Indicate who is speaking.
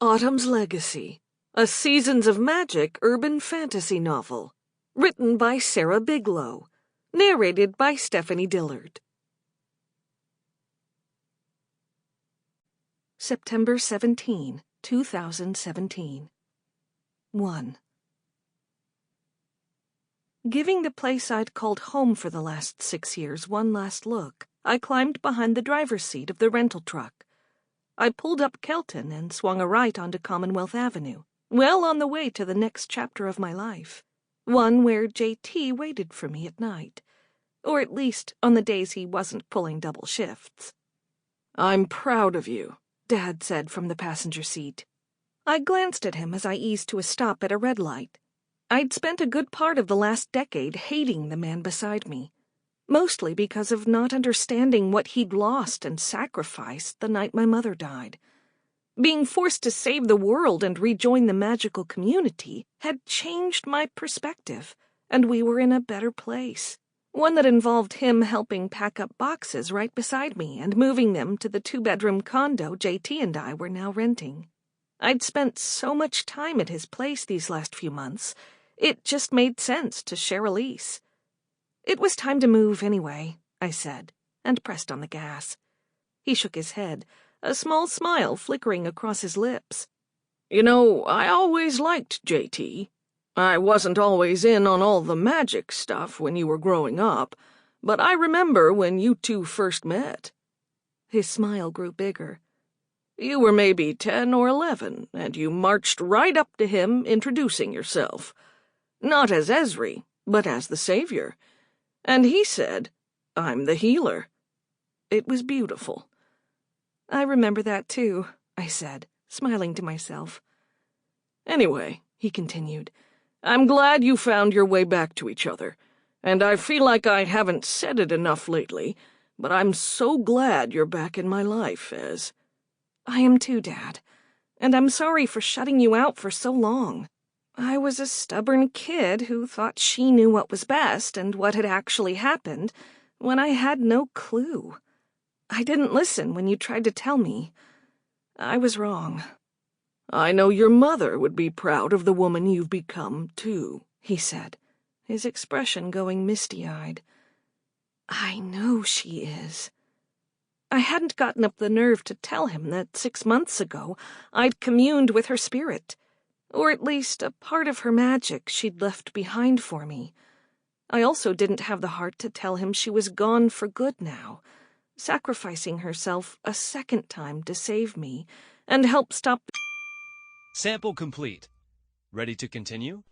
Speaker 1: Autumn's Legacy, a Seasons of Magic urban fantasy novel, written by Sarah Biglow, narrated by Stephanie Dillard. September 17, 2017. 1. Giving the place I'd called home for the last 6 years one last look, I climbed behind the driver's seat of the rental truck. I pulled up Kelton and swung a right onto Commonwealth Avenue, well on the way to the next chapter of my life, one where JT waited for me at night, or at least on the days he wasn't pulling double shifts. "I'm proud of you," Dad said from the passenger seat. I glanced at him as I eased to a stop at a red light. I'd spent a good part of the last decade hating the man beside me, mostly because of not understanding what he'd lost and sacrificed the night my mother died. Being forced to save the world and rejoin the magical community had changed my perspective, and we were in a better place, one that involved him helping pack up boxes right beside me and moving them to the 2-bedroom condo JT and I were now renting. I'd spent so much time at his place these last few months, it just made sense to share a lease. "It was time to move anyway," I said, and pressed on the gas. He shook his head, a small smile flickering across his lips. "You know, I always liked JT. I wasn't always in on all the magic stuff when you were growing up, but I remember when you two first met." His smile grew bigger. "You were maybe 10 or 11, and you marched right up to him introducing yourself. Not as Ezri, but as the savior. And he said, 'I'm the healer.' It was beautiful." "I remember that too," I said, smiling to myself. "Anyway," he continued, "I'm glad you found your way back to each other, and I feel like I haven't said it enough lately, but I'm so glad you're back in my life, Ez." "I am too, Dad, and I'm sorry for shutting you out for so long. I was a stubborn kid who thought she knew what was best and what had actually happened when I had no clue. I didn't listen when you tried to tell me. I was wrong."
Speaker 2: "I know your mother would be proud of the woman you've become, too," he said, his expression going misty-eyed.
Speaker 1: "I know she is." I hadn't gotten up the nerve to tell him that 6 months ago I'd communed with her spirit, or at least a part of her magic she'd left behind for me. I also didn't have the heart to tell him she was gone for good now, sacrificing herself a second time to save me and help stop.
Speaker 3: Sample complete. Ready to continue?